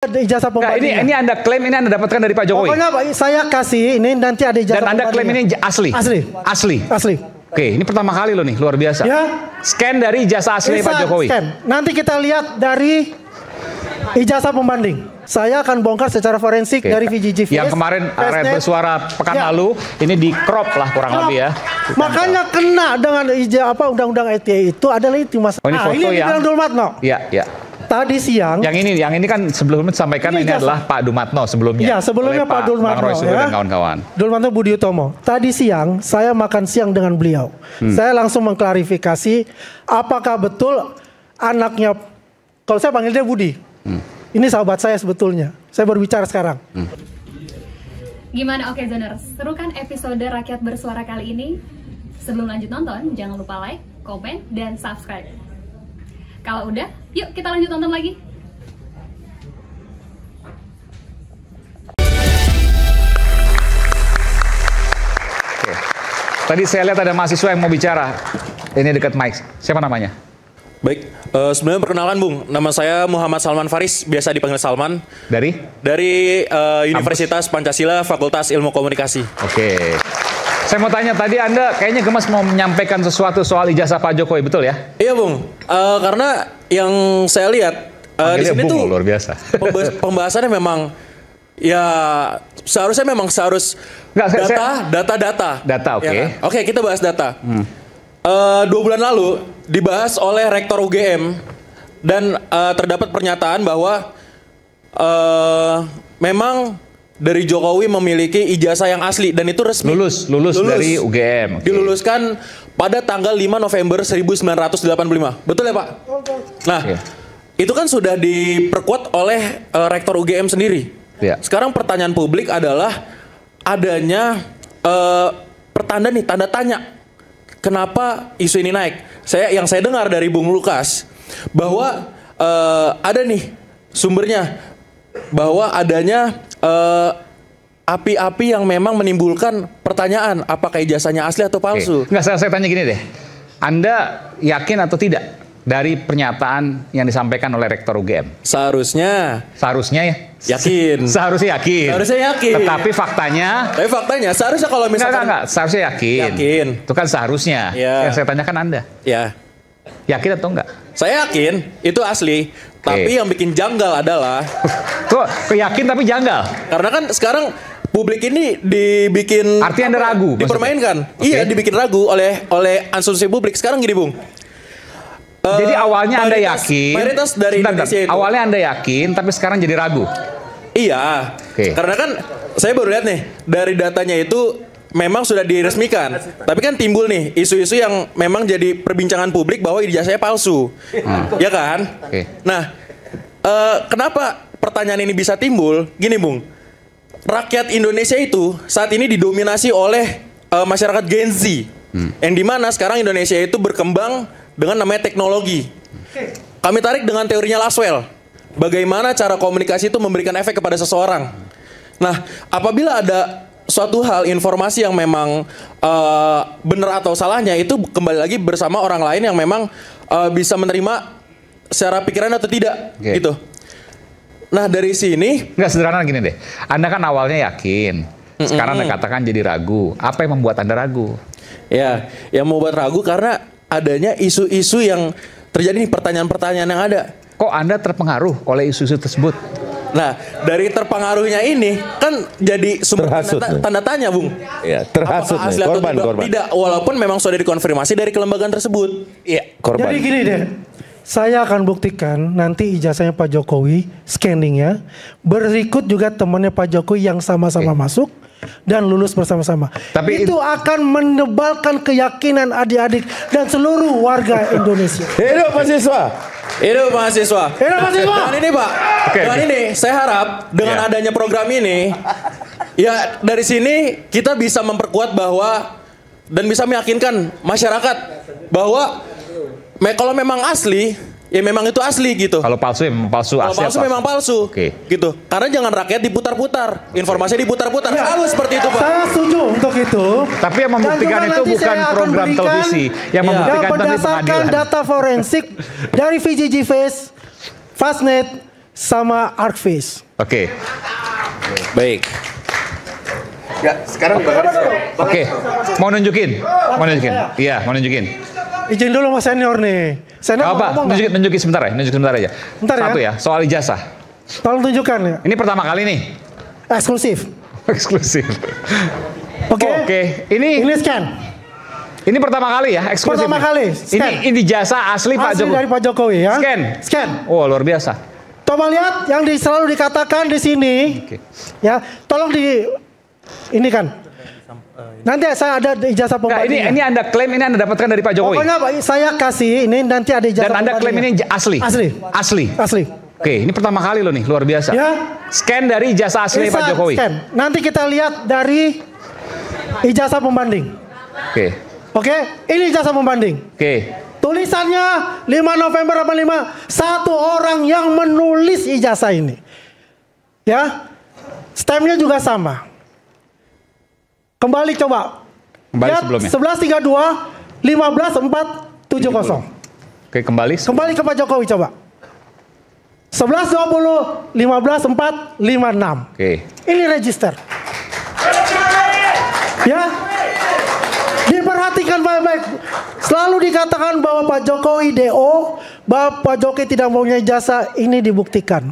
ijazah pembanding. Ini Anda klaim ini Anda dapatkan dari Pak Jokowi. Pokoknya saya kasih ini nanti ada ijazah. Dan Anda klaim ini asli. Asli. Oke, ini pertama kali loh nih, luar biasa. Ya. Scan dari ijazah asli Pak Jokowi. Scan. Nanti kita lihat dari ijazah pembanding. Saya akan bongkar secara forensik dari VGG Face. Yang kemarin rakyat bersuara pekan lalu, ini di crop lah kurang lebih ya. Makanya kena dengan undang-undang ITE itu adalah itu mas. Oh, ini foto ini yang Dumatno. Iya. Tadi siang. Yang ini kan sebelumnya disampaikan ini adalah Pak Dumatno sebelumnya. Ya, sebelumnya Pak Dumatno. Bang Roy Suryo dan kawan-kawan. Dumatno Budi Utomo. Tadi siang saya makan siang dengan beliau. Saya langsung mengklarifikasi apakah betul anaknya, kalau saya panggil dia Budi. Ini sahabat saya sebetulnya. Saya berbicara sekarang. Gimana Okezoners? Seru kan episode Rakyat Bersuara kali ini? Sebelum lanjut nonton, jangan lupa like, komen, dan subscribe. Kalau udah, yuk kita lanjut nonton lagi. Oke. Tadi saya lihat ada mahasiswa yang mau bicara. Ini dekat mic. Siapa namanya? Baik, sebelumnya perkenalkan Bung, nama saya Muhammad Salman Faris, biasa dipanggil Salman. Dari Universitas Pancasila, Fakultas Ilmu Komunikasi. Oke. Saya mau tanya, tadi Anda kayaknya gemas mau menyampaikan sesuatu soal ijazah Pak Jokowi, betul ya? Iya Bung, karena yang saya lihat di sini tuh luar biasa. Pembahasannya memang ya seharusnya data. Data, oke. Ya, oke, kita bahas data. 2 bulan lalu dibahas oleh Rektor UGM dan terdapat pernyataan bahwa memang dari Jokowi memiliki ijazah yang asli dan itu resmi. Lulus dari UGM. Okay. Diluluskan pada tanggal 5 November 1985. Betul ya Pak? Nah, itu kan sudah diperkuat oleh Rektor UGM sendiri. Yeah. Sekarang pertanyaan publik adalah adanya tanda tanya. Kenapa isu ini naik? Yang saya dengar dari Bung Lukas bahwa ada nih sumbernya bahwa adanya api-api yang memang menimbulkan pertanyaan apakah ijazahnya asli atau palsu. Enggak, saya tanya gini deh. Anda yakin atau tidak dari pernyataan yang disampaikan oleh Rektor UGM? Seharusnya ya. Yakin. Seharusnya yakin. Tetapi faktanya seharusnya kalau misalkan seharusnya yakin. Itu kan seharusnya. Ya. Yang saya tanyakan Anda. Ya. Yakin atau enggak? Saya yakin itu asli. Tapi yang bikin janggal adalah kok yakin tapi janggal? Karena kan sekarang publik ini dibikin artinya Anda ragu, dipermainkan. Iya, dibikin ragu oleh asumsi publik. Sekarang gini, Bung. Jadi awalnya Anda yakin, mayoritas dari Indonesia itu. Awalnya Anda yakin, tapi sekarang jadi ragu. Iya, karena kan saya baru lihat nih dari datanya itu memang sudah diresmikan. Tapi kan timbul nih isu-isu yang memang jadi perbincangan publik bahwa ijazahnya palsu, ya kan? Nah, kenapa pertanyaan ini bisa timbul? Gini, Bung, rakyat Indonesia itu saat ini didominasi oleh masyarakat Gen Z, yang dimana sekarang Indonesia itu berkembang dengan namanya teknologi. Kami tarik dengan teorinya Laswell. Bagaimana cara komunikasi itu memberikan efek kepada seseorang. Nah, apabila ada suatu hal, informasi yang memang benar atau salahnya, itu kembali lagi bersama orang lain yang memang bisa menerima secara pikiran atau tidak. Gitu. Nah, dari sini... Nggak sederhana gini deh. Anda kan awalnya yakin. Sekarang Anda katakan jadi ragu. Apa yang membuat Anda ragu? Ya, yang membuat ragu karena adanya isu-isu yang terjadi nih, pertanyaan-pertanyaan yang ada. Kok Anda terpengaruh oleh isu-isu tersebut? Nah, dari terpengaruhnya ini kan jadi sumber tanda tanya, Bung. Ya, terhasut nih, korban. Tidak, walaupun memang sudah dikonfirmasi dari kelembagaan tersebut. Iya, korban. Jadi gini deh, saya akan buktikan nanti ijazahnya Pak Jokowi, scanningnya. Berikut juga temannya Pak Jokowi yang sama-sama masuk dan lulus bersama-sama. Tapi itu akan menebalkan keyakinan adik-adik dan seluruh warga Indonesia. Hidup mahasiswa. Hidup mahasiswa. Hidup mahasiswa. Dengan ini Pak, dengan ini saya harap dengan adanya program ini, ya dari sini kita bisa memperkuat bahwa dan bisa meyakinkan masyarakat bahwa kalau memang asli, ya memang itu asli gitu. Kalau palsu ya memang palsu. Kalau palsu memang palsu. Gitu. Karena jangan rakyat diputar-putar, informasi diputar-putar. Selalu seperti itu Pak. Saya setuju untuk itu. Tapi yang membuktikan itu bukan program televisi. Yang membuktikan itu berdasarkan data forensik dari VGG Face, Fastnet, sama ArcFace. Oke. Baik. Ya, sekarang Oke, mau nunjukin? Iya, mau nunjukin. Izin dulu Mas Senior nih. Senior apa? Nunjukin sebentar ya, aja. Bentar ya. Satu ya, soal ijazah. Tolong tunjukkan ya. Ini pertama kali nih. Eksklusif. Oke. Ini scan. Ini pertama kali ya, eksklusif. Pertama kali. Scan. Ini ijazah asli Pak Jokowi. Dari Pak Jokowi ya. Scan. Oh, luar biasa. Coba lihat yang selalu dikatakan di sini. Ya, tolong ini kan. Nanti saya ada ijazah pembandingnya. Ini Anda klaim ini Anda dapatkan dari Pak Jokowi. Pokoknya saya kasih ini nanti ada ijazah. Dan Anda klaim ini asli. Asli. Oke, ini pertama kali loh nih, luar biasa. Ya. Scan dari ijazah asli Pak Jokowi. Scan. Nanti kita lihat dari ijazah pembanding. Oke, ini ijazah pembanding. Tulisannya 5 November 85, satu orang yang menulis ijazah ini. Ya. Stampnya juga sama. Kembali coba. Lihat sebelumnya. 11.32 15.470. Oke, kembali ke Pak Jokowi coba. 11.20 15.456. Ini register. Ya. Diperhatikan baik-baik. Selalu dikatakan bahwa Pak Jokowi DO, bahwa Pak Jokowi tidak mempunyai ijazah, ini dibuktikan.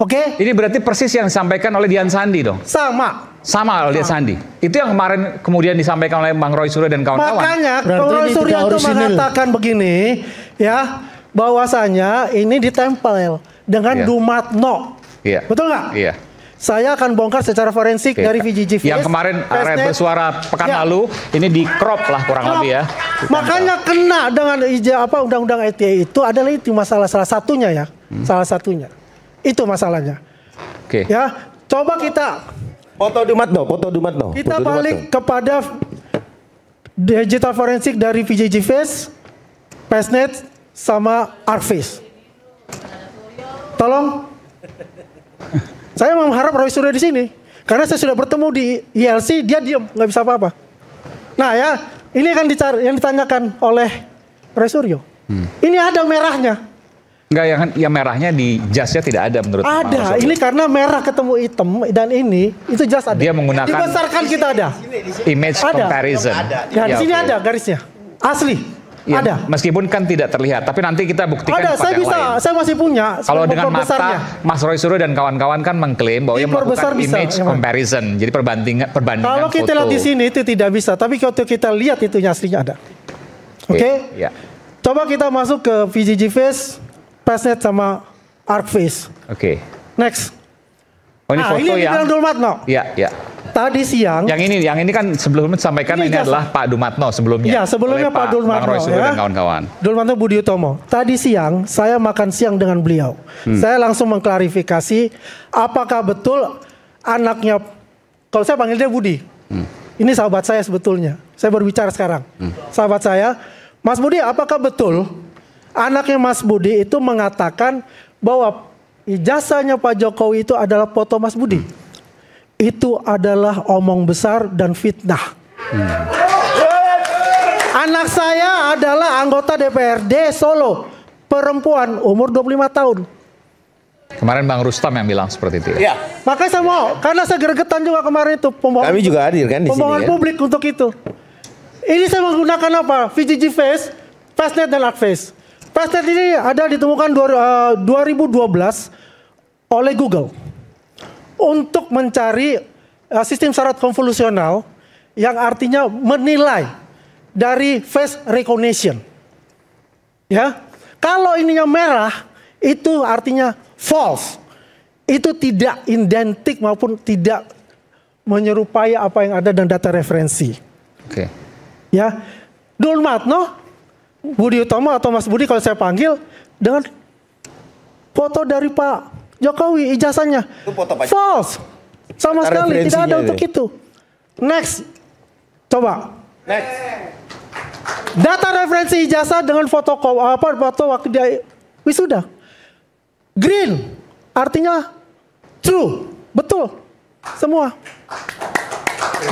Oke? Ini berarti persis yang disampaikan oleh Dian Sandi dong? Sama oleh Dian Sandi. Itu yang kemarin kemudian disampaikan oleh Bang Roy Suryo dan kawan-kawan. Makanya Roy Suryo itu mengatakan begini, ya, bahwasanya ini ditempel dengan Dumatno. Iya. Betul nggak? Iya. Saya akan bongkar secara forensik dari VJJ. Yang kemarin Rakyat Bersuara pekan lalu, ini di crop lah kurang lebih ya. Makanya kena dengan undang-undang ITE itu adalah itu masalah salah satunya ya. Salah satunya. Itu masalahnya. Ya, coba kita foto Dumatno. Kita balik kepada digital forensik dari VJJ Face, Fastnet sama ArcFace. Tolong. Saya mengharap Roy Suryo di sini karena saya sudah bertemu di ILC, dia diam, nggak bisa apa-apa. Nah ya, ini kan yang ditanyakan oleh Roy Suryo. Ini ada merahnya. Enggak, yang merahnya di jasnya tidak ada menurut Ada, ini karena merah ketemu hitam dan ini itu jas ada. Dia menggunakan dibesarkan kita ada. Image comparison. Ya, di sini ada garisnya. Asli. Ya, ada. Meskipun kan tidak terlihat, tapi nanti kita buktikan. Ada, saya masih punya. Kalau dengan mata, Mas Roy Suryo dan kawan-kawan kan mengklaim bahwa ia melakukan image comparison, jadi perbandingan kalau foto. kita lihat di sini itu tidak bisa, tapi kalau kita lihat itu aslinya ada. Oke? Ya. Coba kita masuk ke VJJ Face, Fastnet sama ArcFace. Next. Oh, ini foto ini yang Dumatno. Iya. Tadi siang. Yang ini kan sebelumnya disampaikan ini adalah Pak Dumatno sebelumnya. Iya, sebelumnya Pak Dumatno. Bang Roy Suryo dan kawan-kawan. Dumatno Budi Utomo. Tadi siang saya makan siang dengan beliau. Saya langsung mengklarifikasi apakah betul anaknya, kalau saya panggil dia Budi. Ini sahabat saya sebetulnya. Saya berbicara sekarang. Sahabat saya, Mas Budi, apakah betul anaknya Mas Budi itu mengatakan bahwa ijazahnya Pak Jokowi itu adalah foto Mas Budi? Itu adalah omong besar dan fitnah. Anak saya adalah anggota DPRD Solo, perempuan umur 25 tahun. Kemarin Bang Rustam yang bilang seperti itu ya. Makanya saya mau, karena saya gregetan juga kemarin itu pembohongan. Kami juga hadir kan di sini. Pembohongan publik untuk itu. Ini saya menggunakan apa? VJJ Face, Fastnet dan ArcFace. Fastnet ini ada ditemukan 2012 oleh Google untuk mencari sistem syarat konvolusional yang artinya menilai dari face recognition. Ya, kalau ininya merah itu artinya false. Itu tidak identik maupun tidak menyerupai apa yang ada dalam data referensi. Ya, Dumatno Budi Utomo atau Mas Budi kalau saya panggil dengan foto dari Pak Jokowi ijazahnya false, sama sekali tidak ada untuk itu. Next, coba. Data referensi ijazah dengan foto waktu dia wisuda. Green artinya true, betul, semua.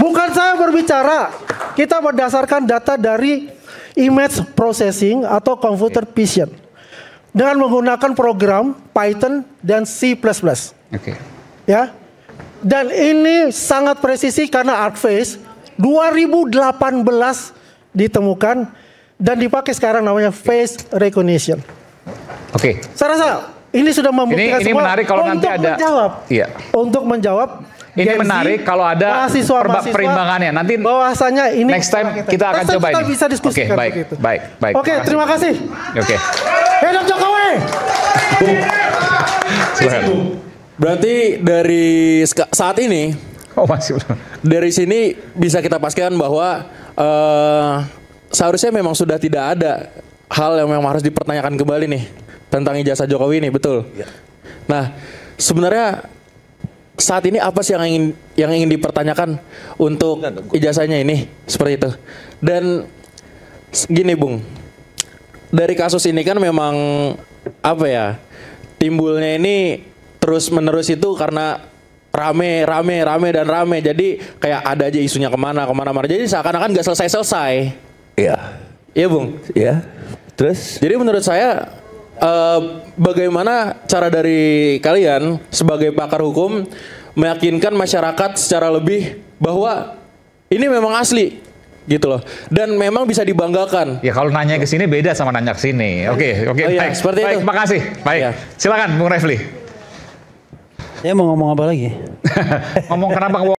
Bukan saya berbicara, kita berdasarkan data dari image processing atau computer vision. dengan menggunakan program Python dan C++. Ya. Dan ini sangat presisi karena ArcFace 2018 ditemukan dan dipakai sekarang namanya face recognition. Saya rasa ini sudah membuktikan ini semua menarik kalau nanti ada untuk menjawab. Ini menarik kalau ada perimbangannya. Nanti bahwasanya ini next time kita akan coba kita ini. bisa diskusikan baik. Oke, terima kasih. Hidup Jokowi. Berarti dari saat ini, dari sini bisa kita pastikan bahwa seharusnya memang sudah tidak ada hal yang memang harus dipertanyakan kembali nih tentang ijazah Jokowi ini, betul? Nah, sebenarnya saat ini apa sih yang ingin dipertanyakan untuk ijazahnya ini seperti itu? Dan gini Bung, dari kasus ini kan memang apa ya, timbulnya ini terus menerus itu karena rame. Jadi kayak ada aja isunya kemana-mana. Jadi seakan-akan nggak selesai. Iya Bung. Iya. Terus? Jadi menurut saya bagaimana cara dari kalian sebagai pakar hukum meyakinkan masyarakat secara lebih bahwa ini memang asli gitu loh dan memang bisa dibanggakan. Ya kalau nanya ke sini beda sama nanya ke sini. Oke, baik. Seperti itu. Makasih. Baik. Silakan Bung Refli. Ya mau ngomong apa lagi? Ngomong kenapa